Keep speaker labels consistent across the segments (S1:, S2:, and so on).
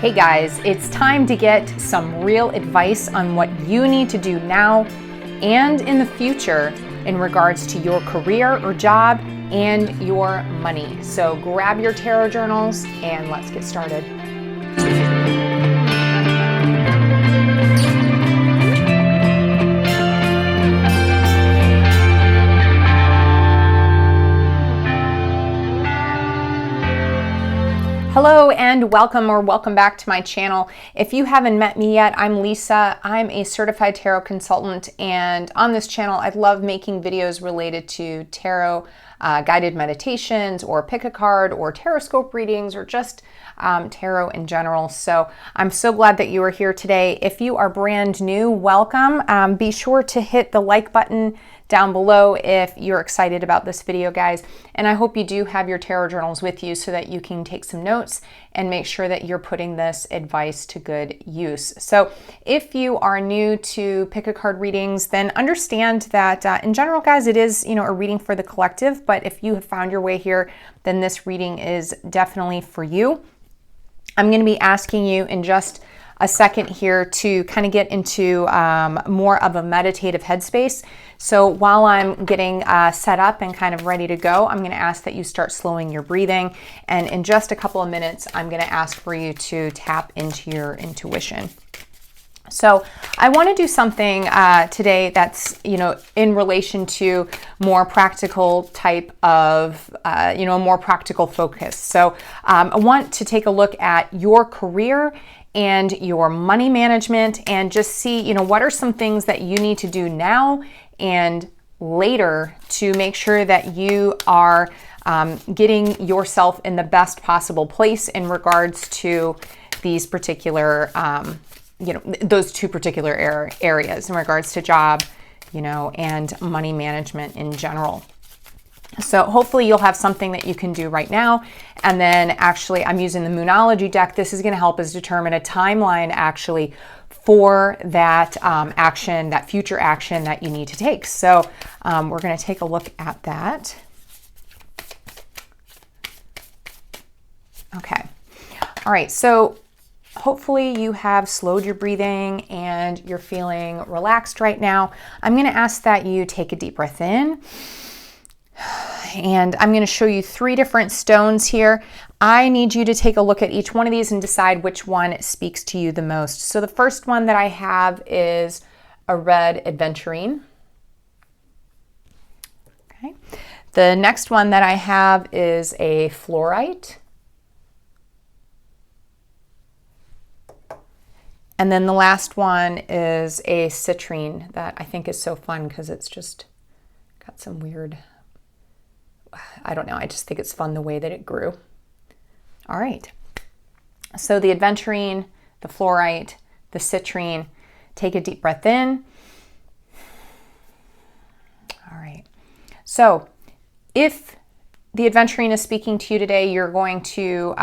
S1: Hey guys, it's time to get some real advice on what you need to do now and in the future in regards to your career or job and your money. So grab your tarot journals and let's get started. Hello and welcome back to my channel. If you haven't met me yet, I'm Leesa. I'm a certified tarot consultant, and on this channel I love making videos related to tarot, guided meditations, or pick a card, or tarotscope readings, or just tarot in general. So I'm so glad that you are here today. If you are brand new, welcome. Be sure to hit the like button down below if you're excited about this video, guys. And I hope you do have your tarot journals with you so that you can take some notes and make sure that you're putting this advice to good use. So if you are new to pick a card readings, then understand that in general, guys, it is, a reading for the collective. But if you have found your way here, then this reading is definitely for you. I'm going to be asking you in just a second here to kind of get into more of a meditative headspace. So while I'm getting set up and kind of ready to go, I'm going to ask that you start slowing your breathing. And in just a couple of minutes, I'm going to ask for you to tap into your intuition. So I want to do something today that's, in relation to more practical type of, a more practical focus. So I want to take a look at your career and your money management and just see, what are some things that you need to do now and later to make sure that you are getting yourself in the best possible place in regards to these particular, those two particular areas in regards to job, and money management in general. So hopefully you'll have something that you can do right now. And then actually I'm using the Moonology deck. This is going to help us determine a timeline actually for that action, that future action that you need to take. So we're going to take a look at that. Okay. All right. So hopefully you have slowed your breathing and you're feeling relaxed right now. I'm going to ask that you take a deep breath in. And I'm going to show you 3 different stones here. I need you to take a look at each one of these and decide which one speaks to you the most. So the first one that I have is a red Adventurine. Okay. The next one that I have is a Fluorite. And then the last one is a Citrine that I think is so fun because it's just got some weird, I don't know, I just think it's fun the way that it grew. All right. So the Adventurine, the Fluorite, the Citrine, take a deep breath in. All right. So if the Adventurine is speaking to you today, you're going to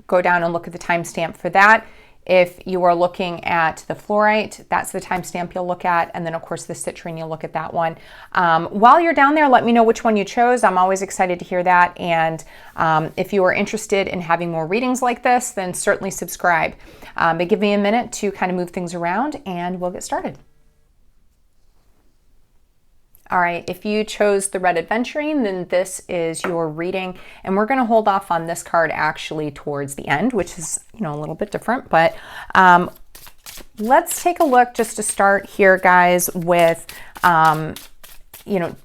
S1: go down and look at the timestamp for that. If you are looking at the Fluorite, that's the timestamp you'll look at. And then of course the Citrine, you'll look at that one. While you're down there, let me know which one you chose. I'm always excited to hear that. And if you are interested in having more readings like this, then certainly subscribe. But give me a minute to kind of move things around and we'll get started. All right, if you chose the red Adventurine, then this is your reading. And we're gonna hold off on this card actually towards the end, which is, a little bit different. But let's take a look just to start here, guys, with, 2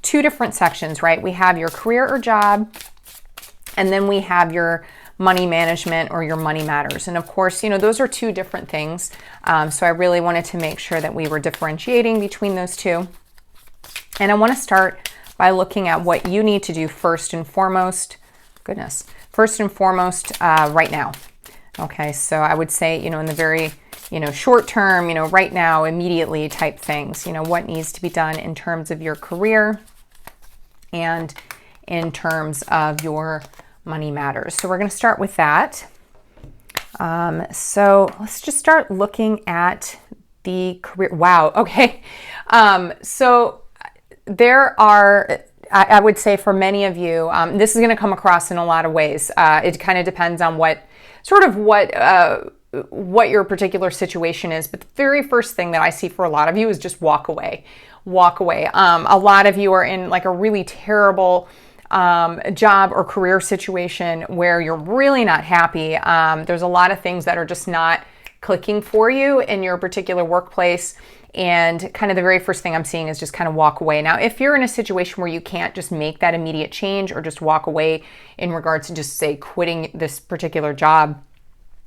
S1: different sections, right? We have your career or job, and then we have your money management or your money matters. And of course, those are 2 different things. So I really wanted to make sure that we were differentiating between those 2. And I want to start by looking at what you need to do first and foremost, right now. Okay, so I would say, in the very, short term, right now, immediately type things, what needs to be done in terms of your career and in terms of your money matters. So we're going to start with that. So let's just start looking at the career. Wow. Okay. So there are, I would say for many of you, this is going to come across in a lot of ways. It kind of depends on what what your particular situation is, but the very first thing that I see for a lot of you is just walk away. Walk away. A lot of you are in like a really terrible job or career situation where you're really not happy. There's a lot of things that are just not clicking for you in your particular workplace. And kind of the very first thing I'm seeing is just kind of walk away. Now, if you're in a situation where you can't just make that immediate change or just walk away in regards to just say quitting this particular job,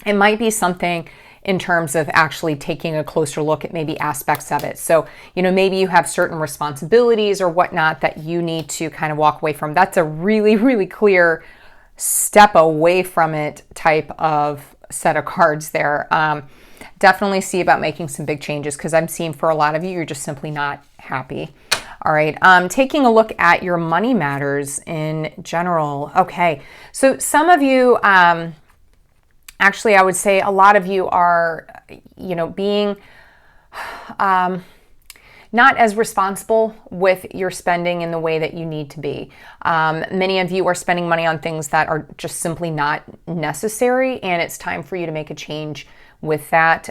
S1: it might be something in terms of actually taking a closer look at maybe aspects of it. So, maybe you have certain responsibilities or whatnot that you need to kind of walk away from. That's a really, really clear step away from it type of set of cards there. Definitely see about making some big changes, because I'm seeing for a lot of you, you're just simply not happy. All right, taking a look at your money matters in general. Okay, so some of you, actually, I would say a lot of you are, being not as responsible with your spending in the way that you need to be. Many of you are spending money on things that are just simply not necessary, and it's time for you to make a change with that.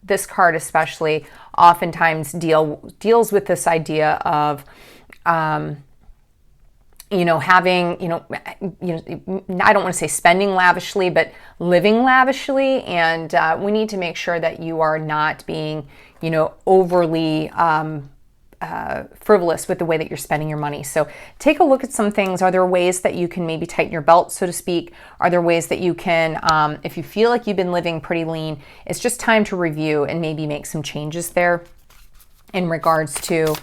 S1: This card especially oftentimes deals with this idea of having, I don't want to say spending lavishly, but living lavishly. And we need to make sure that you are not being, overly frivolous with the way that you're spending your money. So take a look at some things. Are there ways that you can maybe tighten your belt, so to speak? Are there ways that you can, if you feel like you've been living pretty lean, it's just time to review and maybe make some changes there in regards to,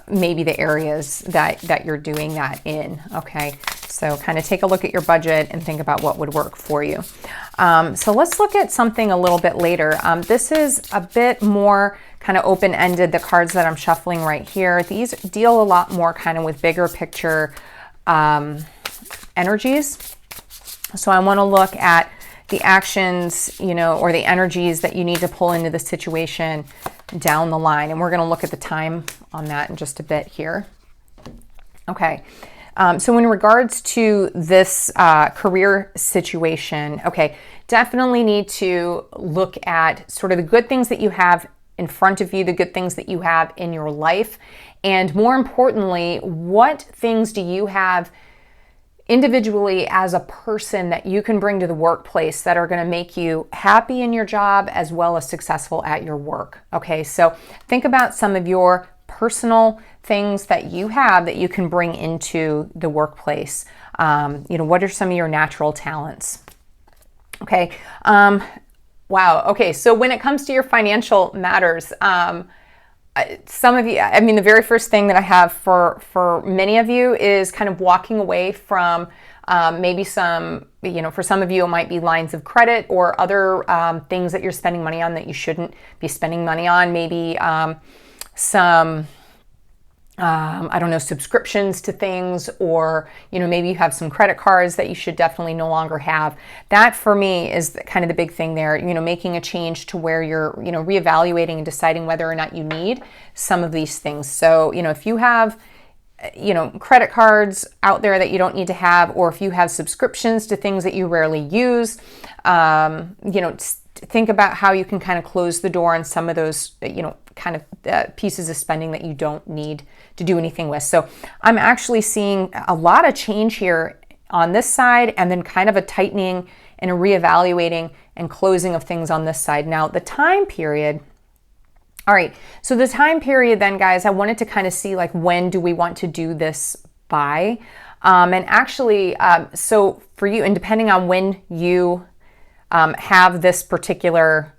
S1: maybe the areas that you're doing that in, okay? So kind of take a look at your budget and think about what would work for you. So let's look at something a little bit later. This is a bit more kind of open-ended, the cards that I'm shuffling right here. These deal a lot more kind of with bigger picture energies. So I want to look at the actions, or the energies that you need to pull into the situation down the line. And we're going to look at the time on that in just a bit here. Okay. So in regards to this career situation, okay, definitely need to look at sort of the good things that you have in front of you, the good things that you have in your life, and more importantly, what things do you have individually as a person that you can bring to the workplace that are going to make you happy in your job as well as successful at your work. Okay, so think about some of your personal things that you have that you can bring into the workplace. What are some of your natural talents? Okay. Wow. Okay. So when it comes to your financial matters, some of you, the very first thing that I have for many of you is kind of walking away from maybe some, for some of you, it might be lines of credit or other things that you're spending money on that you shouldn't be spending money on. Maybe some, subscriptions to things, or, maybe you have some credit cards that you should definitely no longer have. That for me is kind of the big thing there, making a change to where you're, reevaluating and deciding whether or not you need some of these things. So, if you have, credit cards out there that you don't need to have, or if you have subscriptions to things that you rarely use, think about how you can kind of close the door on some of those, pieces of spending that you don't need to do anything with. So I'm actually seeing a lot of change here on this side, and then kind of a tightening and a reevaluating and closing of things on this side. Now, the time period. All right, so the time period then, guys, I wanted to kind of see like when do we want to do this by? And actually, so for you, and depending on when you have this particular,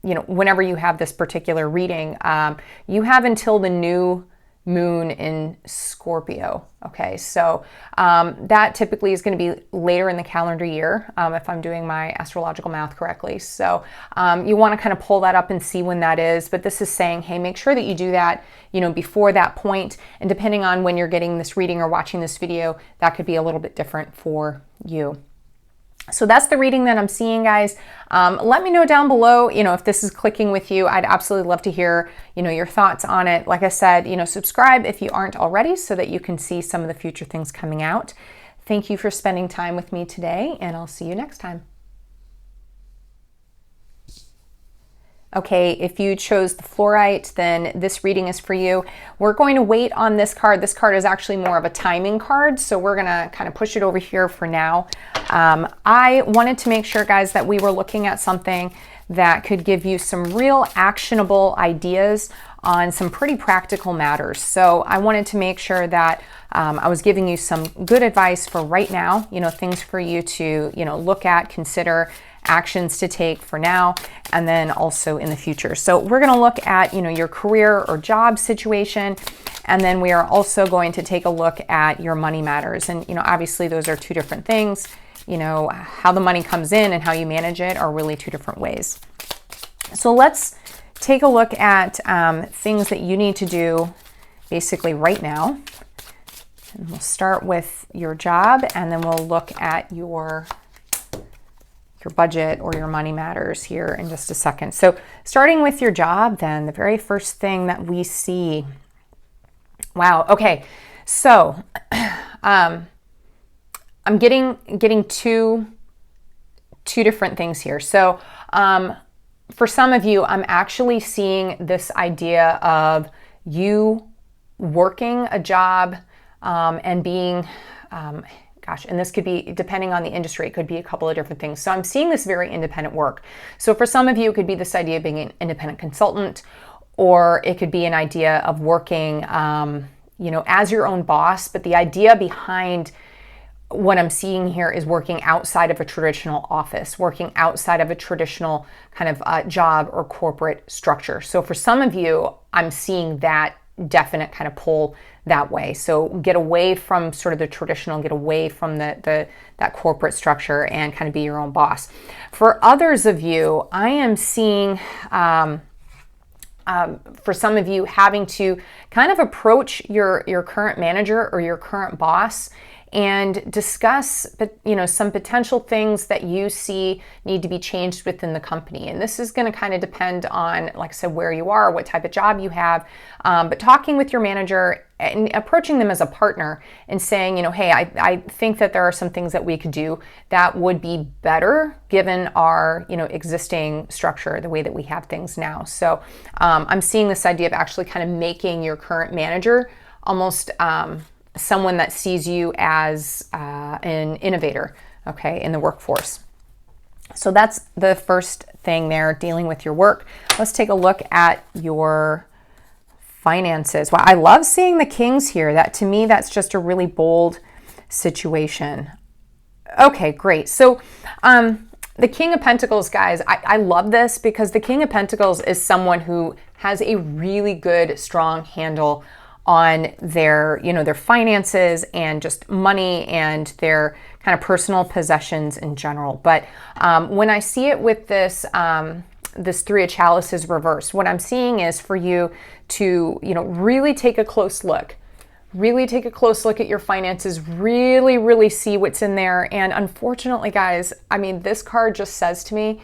S1: whenever you have this particular reading, you have until the new moon in Scorpio. Okay, so that typically is going to be later in the calendar year, if I'm doing my astrological math correctly. So you want to kind of pull that up and see when that is. But this is saying, hey, make sure that you do that, before that point. And depending on when you're getting this reading or watching this video, that could be a little bit different for you. So that's the reading that I'm seeing, guys. Let me know down below, if this is clicking with you. I'd absolutely love to hear, your thoughts on it. Like I said, subscribe if you aren't already so that you can see some of the future things coming out. Thank you for spending time with me today, and I'll see you next time. Okay, if you chose the fluorite, then this reading is for you. We're going to wait on this card. This card is actually more of a timing card, so we're gonna kind of push it over here for now. I wanted to make sure, guys, that we were looking at something that could give you some real actionable ideas on some pretty practical matters. So I wanted to make sure that I was giving you some good advice for right now, you know, things for you to, you know, look at, consider, actions to take for now, and then also in the future. So we're going to look at, you know, your career or job situation, and then we are also going to take a look at your money matters. And, you know, obviously those are two different things. You know, how the money comes in and how you manage it are really two different ways. So let's take a look at things that you need to do basically right now. And we'll start with your job, and then we'll look at your budget or your money matters here in just a second. So starting with your job, then the very first thing that we see. Wow. Okay. So I'm getting two different things here. So for some of you, I'm actually seeing this idea of you working a job and being and this could be, depending on the industry, it could be a couple of different things. So I'm seeing this very independent work. So for some of you, it could be this idea of being an independent consultant, or it could be an idea of working, you know, as your own boss. But the idea behind what I'm seeing here is working outside of a traditional office, working outside of a traditional kind of job or corporate structure. So for some of you, I'm seeing that definite kind of pull that way. So get away from sort of the traditional, get away from that corporate structure and kind of be your own boss. For others of you, I am seeing for some of you having to kind of approach your current manager or your current boss and discuss, you know, some potential things that you see need to be changed within the company. And this is going to kind of depend on, like I said, where you are, what type of job you have, but talking with your manager and approaching them as a partner and saying, you know, hey, I think that there are some things that we could do that would be better given our, you know, existing structure, the way that we have things now. So I'm seeing this idea of actually kind of making your current manager almost someone that sees you as an innovator, okay, in the workforce. So that's the first thing there, dealing with your work. Let's take a look at your finances. Well, I love seeing the kings here. That, to me, that's just a really bold situation. Okay, great. So the King of Pentacles, guys, I love this because the King of Pentacles is someone who has a really good, strong handle on their, you know, their finances and just money and their kind of personal possessions in general. But when I see it with this, this Three of Chalices reversed, what I'm seeing is for you to, you know, really take a close look. Really take a close look at your finances, really, really see what's in there. And unfortunately, guys, I mean, this card just says to me,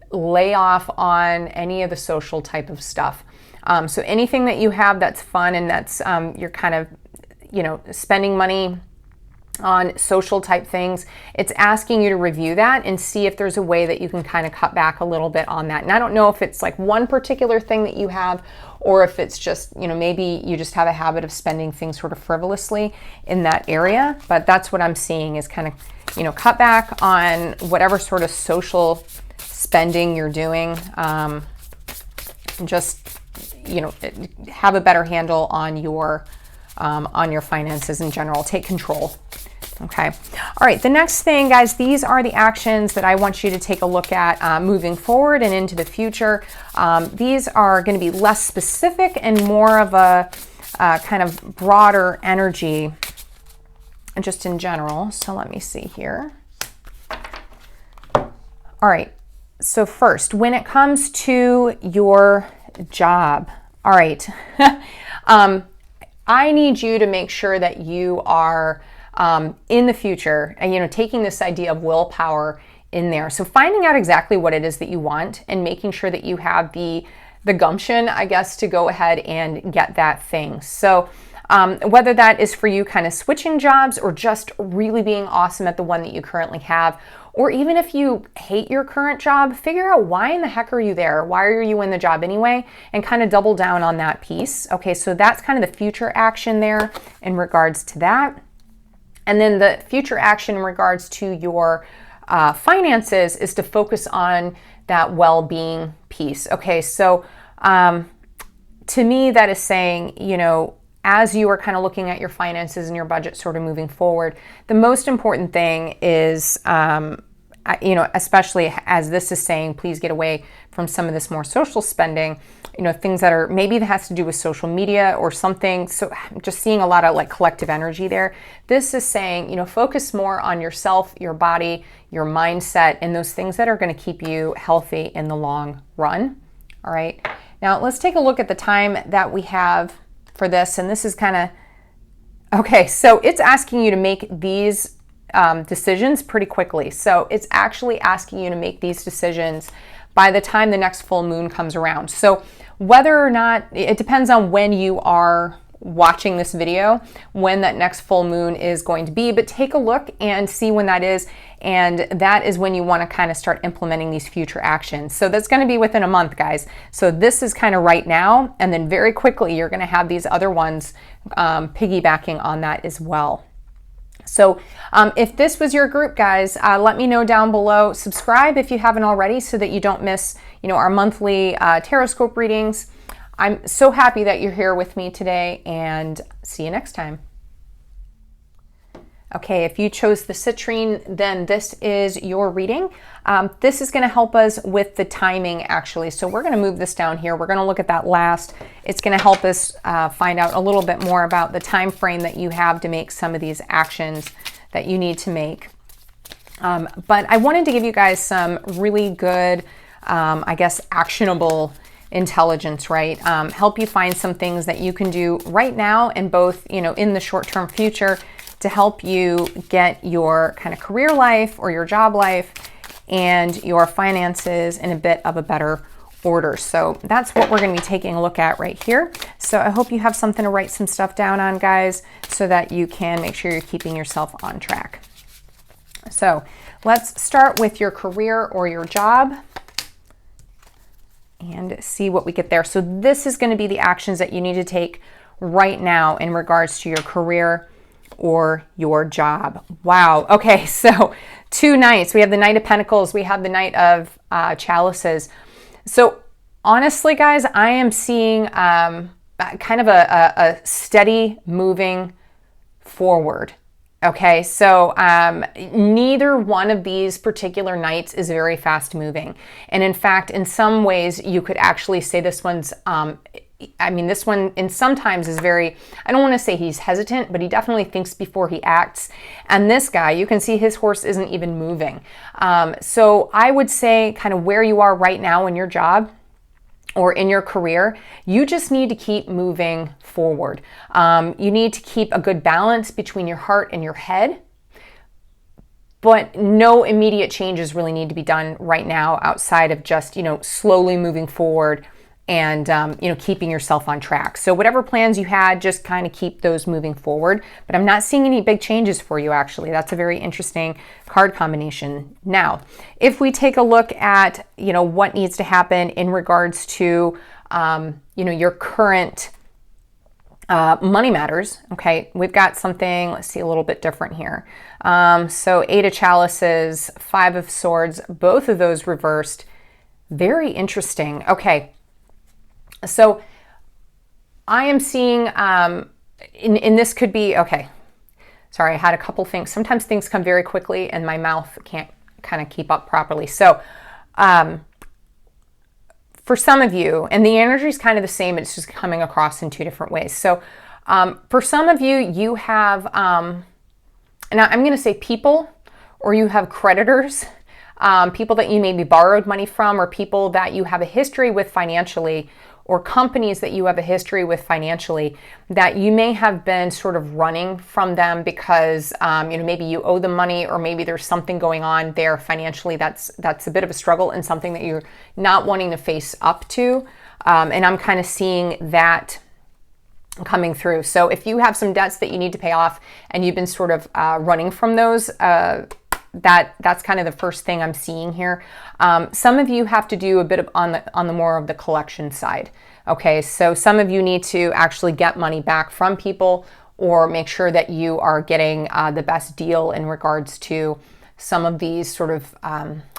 S1: lay off on any of the social type of stuff. So anything that you have that's fun and that's you're kind of, you know, spending money on social type things, it's asking you to review that and see if there's a way that you can kind of cut back a little bit on that. And I don't know if it's like one particular thing that you have, or if it's just, you know, maybe you just have a habit of spending things sort of frivolously in that area. But that's what I'm seeing is kind of, you know, cut back on whatever sort of social spending you're doing. Just, you know, have a better handle on your finances in general. Take control. Okay. All right. The next thing, guys, these are the actions that I want you to take a look at moving forward and into the future. These are going to be less specific and more of a kind of broader energy just in general. So let me see here. All right. So first, when it comes to your job, all right, I need you to make sure that you are in the future, and, you know, taking this idea of willpower in there. So finding out exactly what it is that you want and making sure that you have the gumption, I guess, to go ahead and get that thing. So whether that is for you kind of switching jobs or just really being awesome at the one that you currently have, Or even if you hate your current job, figure out why in the heck are you there? Why are you in the job anyway? And kind of double down on that piece. Okay, so that's kind of the future action there in regards to that. And then the future action in regards to your finances is to focus on that well-being piece. Okay, so to me, that is saying, you know, as you are kind of looking at your finances and your budget sort of moving forward, the most important thing is, you know, especially as this is saying, please get away from some of this more social spending, you know, things that are maybe that has to do with social media or something. So I'm just seeing a lot of like collective energy there. This is saying, you know, focus more on yourself, your body, your mindset, and those things that are going to keep you healthy in the long run. All right. Now let's take a look at the time that we have for this. And this is kind of, okay, so it's asking you to make these decisions pretty quickly. So it's actually asking you to make these decisions by the time the next full moon comes around. So whether or not, it depends on when you are watching this video, when that next full moon is going to be, but take a look and see when that is. And that is when you want to kind of start implementing these future actions. So that's going to be within a month, guys. So this is kind of right now. And then very quickly, you're going to have these other ones piggybacking on that as well. So if this was your group, guys, let me know down below. Subscribe if you haven't already so that you don't miss, you know, our monthly tarotscope readings. I'm so happy that you're here with me today, and see you next time. Okay, if you chose the citrine, then this is your reading. This is going to help us with the timing, actually. So we're going to move this down here. We're going to look at that last. It's going to help us find out a little bit more about the time frame that you have to make some of these actions that you need to make. But I wanted to give you guys some really good, I guess, actionable intelligence, right? Help you find some things that you can do right now and both, you know, in the short-term future to help you get your kind of career life or your job life and your finances in a bit of a better order. So that's what we're going to be taking a look at right here. So I hope you have something to write some stuff down on, guys, so that you can make sure you're keeping yourself on track. So let's start with your career or your job and see what we get there. So this is going to be the actions that you need to take right now in regards to your career or your job. Wow. Okay, so 2 nights. We have the Knight of Pentacles. We have the Knight of Chalices. So honestly, guys, I am seeing kind of a steady moving forward. Okay, so neither one of these particular nights is very fast moving. And in fact, in some ways, you could actually say this one's, I mean, this one in sometimes is very, I don't want to say he's hesitant, but he definitely thinks before he acts. And this guy, you can see his horse isn't even moving. So I would say kind of where you are right now in your job or in your career, you just need to keep moving forward. You need to keep a good balance between your heart and your head, but no immediate changes really need to be done right now outside of just, you know, slowly moving forward and, you know, keeping yourself on track. So whatever plans you had, just kind of keep those moving forward. But I'm not seeing any big changes for you, actually. That's a very interesting card combination. Now, if we take a look at, you know, what needs to happen in regards to, you know, your current money matters, okay, we've got something, let's see, a little bit different here. So 8 of Chalices, 5 of Swords, both of those reversed. Very interesting. Okay. So I am seeing, in this could be, okay, sorry, I had a couple things. Sometimes things come very quickly and my mouth can't kind of keep up properly. So for some of you, and the energy is kind of the same, it's just coming across in 2 different ways. So for some of you, you have, and I'm going to say people, or you have creditors, people that you maybe borrowed money from, or people that you have a history with financially, or companies that you have a history with financially, that you may have been sort of running from them because, you know, maybe you owe them money, or maybe there's something going on there financially that's a bit of a struggle and something that you're not wanting to face up to. And I'm kind of seeing that coming through. So if you have some debts that you need to pay off and you've been sort of running from those, that's kind of the first thing I'm seeing here. Some of you have to do a bit of on the more of the collection side. Okay, so some of you need to actually get money back from people, or make sure that you are getting the best deal in regards to some of these sort of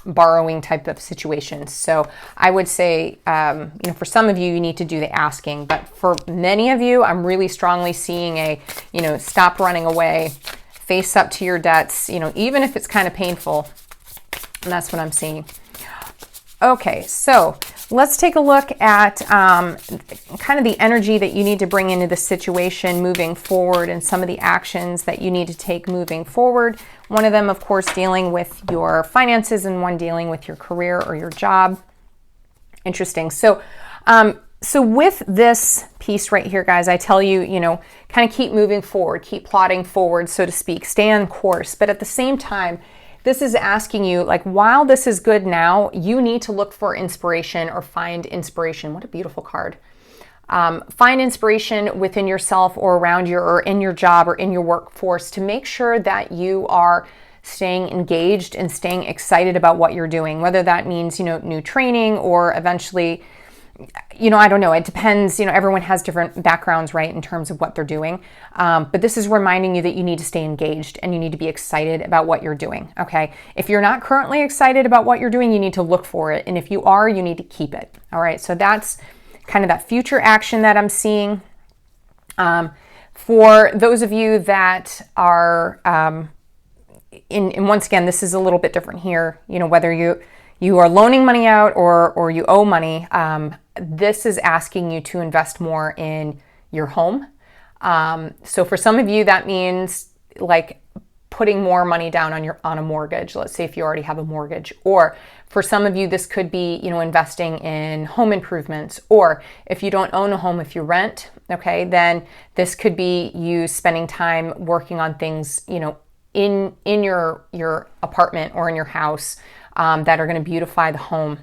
S1: borrowing type of situations. So I would say, for some of you, you need to do the asking, but for many of you, I'm really strongly seeing a, stop running away, face up to your debts, even if it's kind of painful. And that's what I'm seeing. Okay, so let's take a look at kind of the energy that you need to bring into the situation moving forward, and some of the actions that you need to take moving forward. One of them, of course, dealing with your finances, and one dealing with your career or your job. Interesting. So with this piece right here, guys, I tell you, kind of keep moving forward, keep plodding forward, so to speak, stay on course. But at the same time, this is asking you, like, while this is good now, you need to look for inspiration or find inspiration. What a beautiful card. Find inspiration within yourself or around you or in your job or in your workforce to make sure that you are staying engaged and staying excited about what you're doing, whether that means, new training or eventually, I don't know. It depends. Everyone has different backgrounds, right, in terms of what they're doing. But this is reminding you that you need to stay engaged and you need to be excited about what you're doing. Okay. If you're not currently excited about what you're doing, you need to look for it. And if you are, you need to keep it. All right. So that's kind of that future action that I'm seeing. For those of you that are, and once again, this is a little bit different here, whether you are loaning money out or you owe money, this is asking you to invest more in your home. So for some of you, that means like putting more money down on a mortgage. Let's say if you already have a mortgage, or for some of you, this could be, investing in home improvements, or if you don't own a home, if you rent, okay, then this could be you spending time working on things, in your apartment or in your house, that are going to beautify the home.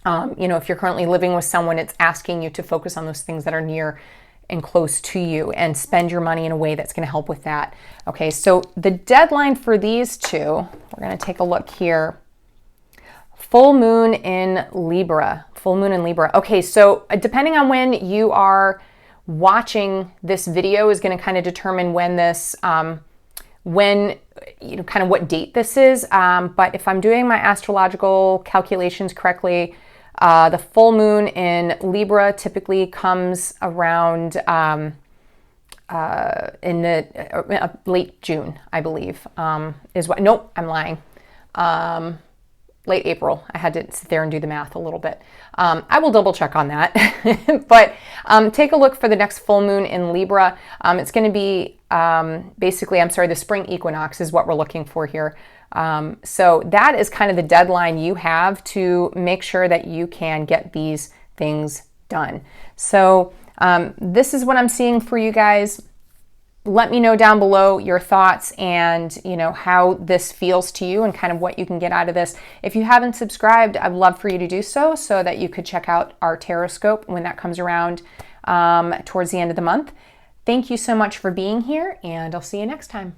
S1: If you're currently living with someone, it's asking you to focus on those things that are near and close to you and spend your money in a way that's going to help with that. Okay, so the deadline for these two, we're going to take a look here. Full moon in Libra. Full moon in Libra. Okay, so depending on when you are watching this video is going to kind of determine when this, kind of what date this is. But if I'm doing my astrological calculations correctly, the full moon in Libra typically comes around in the late June, I believe, is what, nope, I'm lying. Late April. I had to sit there and do the math a little bit. I will double check on that. But take a look for the next full moon in Libra. It's going to be the spring equinox is what we're looking for here. So that is kind of the deadline you have to make sure that you can get these things done. So this is what I'm seeing for you guys. Let me know down below your thoughts and, how this feels to you and kind of what you can get out of this. If you haven't subscribed, I'd love for you to do so that you could check out our tarotscope when that comes around towards the end of the month. Thank you so much for being here, and I'll see you next time.